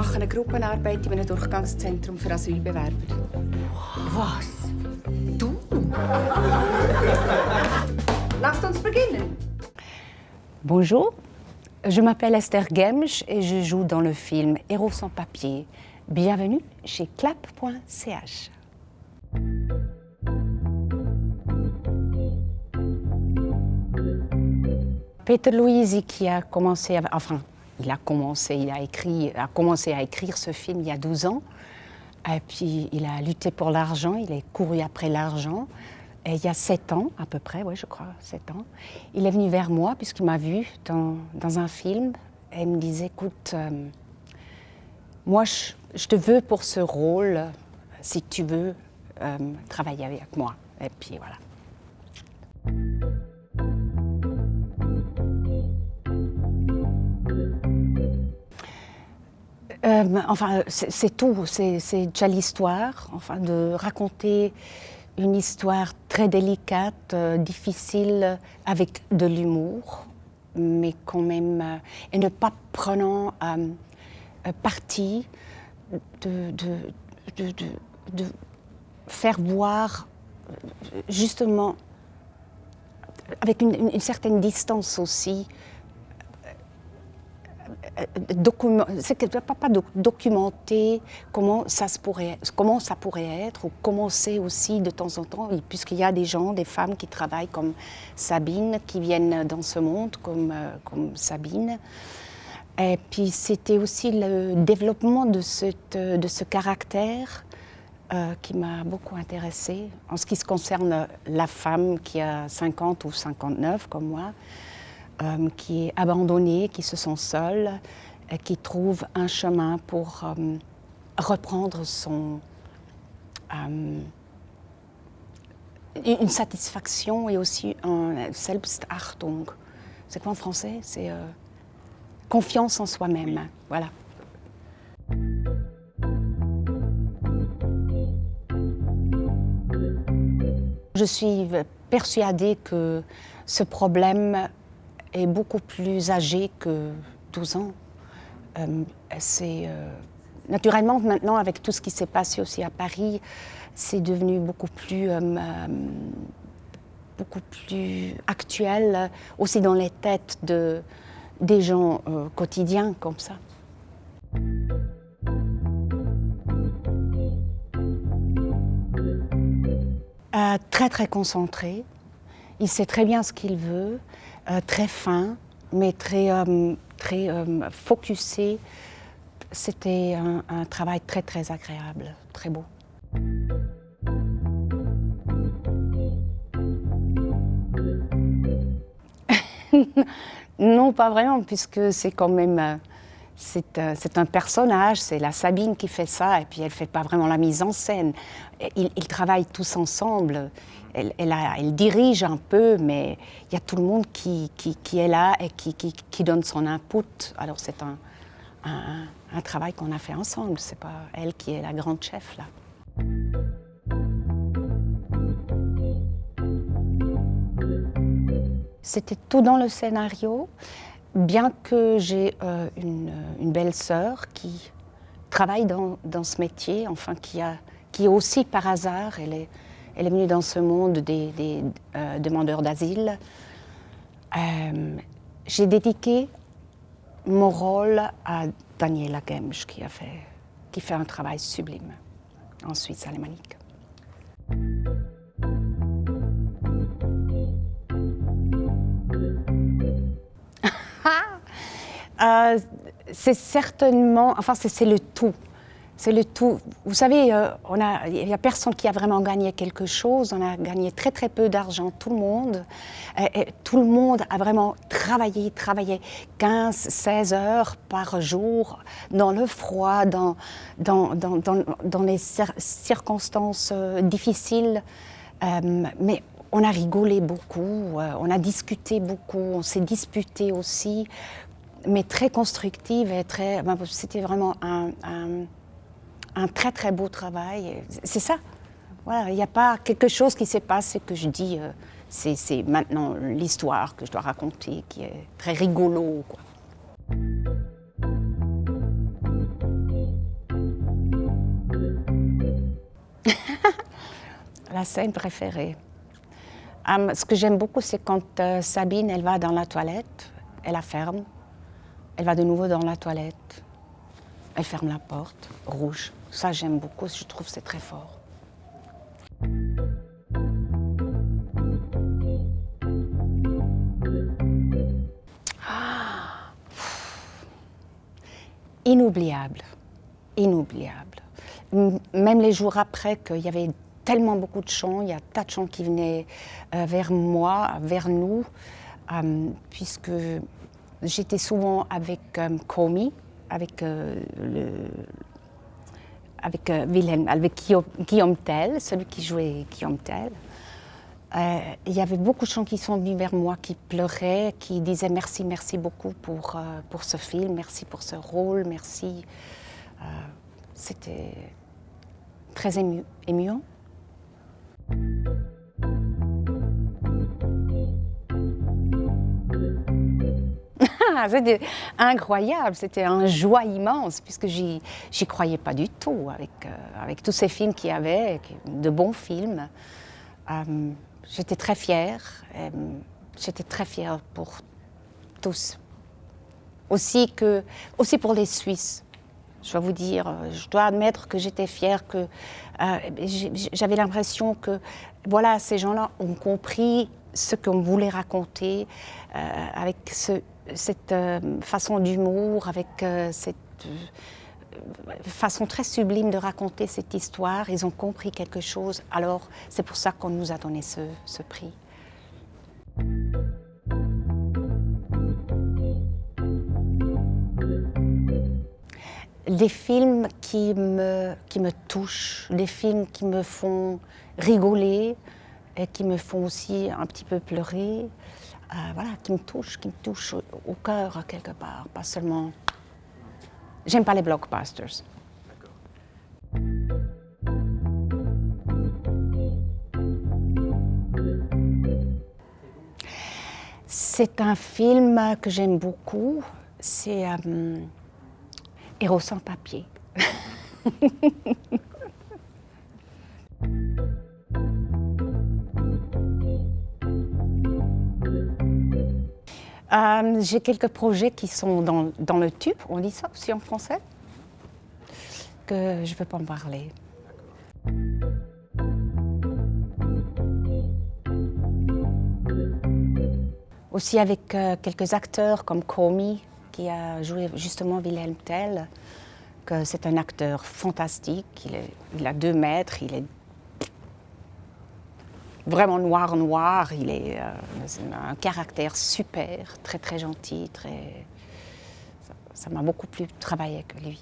mache eine Gruppenarbeit in einem Durchgangszentrum für Asylbewerber. Was? Du? Lasst uns beginnen. Bonjour, je m'appelle Esther Gemsch et je joue dans le film Héros sans papier. Bienvenue chez clap.ch. Peter Luisi qui a commencé, il a commencé à écrire ce film il y a 12 ans. Et puis il a lutté pour l'argent, il est couru après l'argent. Et il y a 7 ans, à peu près, oui, je crois, 7 ans, il est venu vers moi puisqu'il m'a vu dans un film et il me disait, écoute, moi je te veux pour ce rôle, si tu veux travailler avec moi. Et puis voilà. C'est tout, c'est déjà l'histoire, de raconter une histoire très délicate, difficile, avec de l'humour, mais quand même, et ne pas prenant parti de faire voir, justement, avec une certaine distance aussi, pas documenter comment ça pourrait être, ou comment c'est aussi de temps en temps, puisqu'il y a des gens, des femmes qui travaillent comme Sabine, qui viennent dans ce monde comme Sabine. Et puis c'était aussi le développement de ce caractère qui m'a beaucoup intéressée, en ce qui se concerne la femme qui a 50 ou 59 comme moi, qui est abandonnée, qui se sent seule, et qui trouve un chemin pour reprendre une satisfaction et aussi un Selbstachtung. C'est quoi en français? C'est confiance en soi-même. Voilà. Je suis persuadée que ce problème est beaucoup plus âgé que 12 ans. Naturellement, maintenant, avec tout ce qui s'est passé aussi à Paris, c'est devenu beaucoup plus actuel, aussi dans les têtes des gens quotidiens comme ça. Très, très concentré. Il sait très bien ce qu'il veut. Très fin, mais très focusé. C'était un travail très, très agréable, très beau. Non, pas vraiment, puisque c'est quand même... C'est un personnage, c'est la Sabine qui fait ça, et puis elle ne fait pas vraiment la mise en scène. Ils travaillent tous ensemble. Elle dirige un peu, mais il y a tout le monde qui est là et qui donne son input. Alors c'est un travail qu'on a fait ensemble, c'est pas elle qui est la grande chef là. C'était tout dans le scénario, bien que j'ai une belle-sœur qui travaille dans ce métier, qui est aussi par hasard, elle est venue dans ce monde des demandeurs d'asile. J'ai dédié mon rôle à Daniela Gemsch, qui fait un travail sublime en Suisse alémanique. C'est certainement, c'est le tout. C'est le tout. Vous savez, il n'y a personne qui a vraiment gagné quelque chose. On a gagné très très peu d'argent, tout le monde. Et tout le monde a vraiment travaillé 15-16 heures par jour, dans le froid, dans les circonstances difficiles. Mais on a rigolé beaucoup, on a discuté beaucoup, on s'est disputé aussi, mais très constructive et c'était vraiment un très très beau travail. C'est ça. Voilà, il n'y a pas quelque chose qui s'est passé que je dis c'est maintenant l'histoire que je dois raconter qui est très rigolo, quoi. La scène préférée. Ce que j'aime beaucoup, c'est quand Sabine, elle va dans la toilette, elle la ferme, elle va de nouveau dans la toilette, elle ferme la porte, rouge. Ça, j'aime beaucoup, je trouve que c'est très fort. Inoubliable, inoubliable. Même les jours après, qu'il y avait tellement beaucoup de chants, il y a tas de chants qui venaient vers moi, vers nous, puisque j'étais souvent avec Comey, avec Wilhelm, avec Guillaume Tell, celui qui jouait Guillaume Tell. Il y avait beaucoup de gens qui sont venus vers moi, qui pleuraient, qui disaient merci, merci beaucoup pour ce film, merci pour ce rôle, merci. C'était très émuant. C'était incroyable, c'était une joie immense, puisque j'y croyais pas du tout, avec tous ces films qu'il y avait, de bons films. J'étais très fière pour tous. Aussi pour les Suisses. Je dois vous dire, je dois admettre que j'étais fière, que j'avais l'impression que voilà, ces gens-là ont compris ce qu'on voulait raconter avec cette façon d'humour, avec cette façon très sublime de raconter cette histoire. Ils ont compris quelque chose, alors c'est pour ça qu'on nous a donné ce prix. Des films qui me touchent, des films qui me font rigoler et qui me font aussi un petit peu pleurer, voilà, qui me touchent au cœur quelque part, pas seulement. J'aime pas les blockbusters. C'est un film que j'aime beaucoup, c'est Héros sans papier. J'ai quelques projets qui sont dans le tube, on dit ça aussi en français, que je ne peux pas en parler. Aussi avec quelques acteurs comme Comey, qui a joué justement Wilhelm Tell, que c'est un acteur fantastique, il a 2 mètres, il est vraiment noir, il est un caractère super, très très gentil, ça m'a beaucoup plu de travailler avec lui.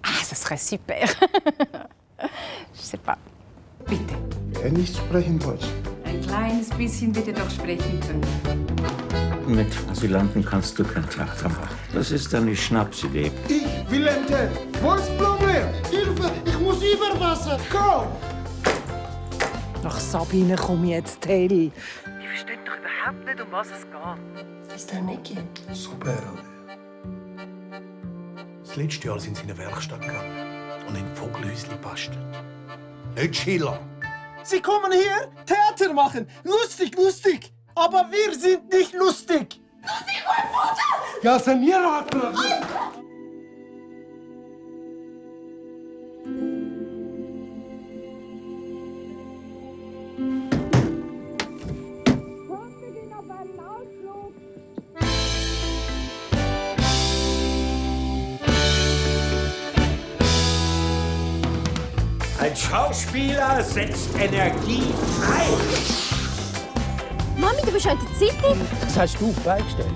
Ah, ça serait super. Je sais pas. Bitte. Nicht sprechen Deutsch. Ein kleines bisschen bitte doch sprechen können. Mit Asylanten kannst du keinen Charakter machen. Das ist eine Schnapsidee. Ich will entern. Wo ist das Problem? Hilfe, ich muss über Wasser. Komm! Ach, Sabine, komm jetzt, Tell. Ich verstehe doch überhaupt nicht, um was es geht. Ist der Niki? Super, Alter. Das letzte Jahr sind sie in eine Werkstatt gegangen und in Vogelhäuschen bastelt. Nicht Schiller. Sie kommen hier, Theater machen. Lustig, lustig. Aber wir sind nicht lustig. Lustig, mein Vater! Ja, Sanira hat mir... Ein Schauspieler setzt Energie frei. Mami, du bist heute in der Zeitung? Das hast du auf beigestellt.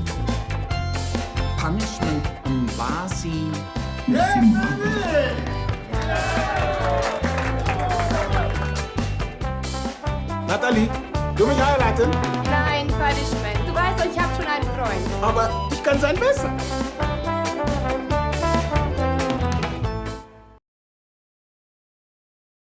Punishment Mbasi. Nathalie, du mich heiraten? Nein, Punishment. Du weißt doch, ich habe schon einen Freund. Aber ich kann sein besser.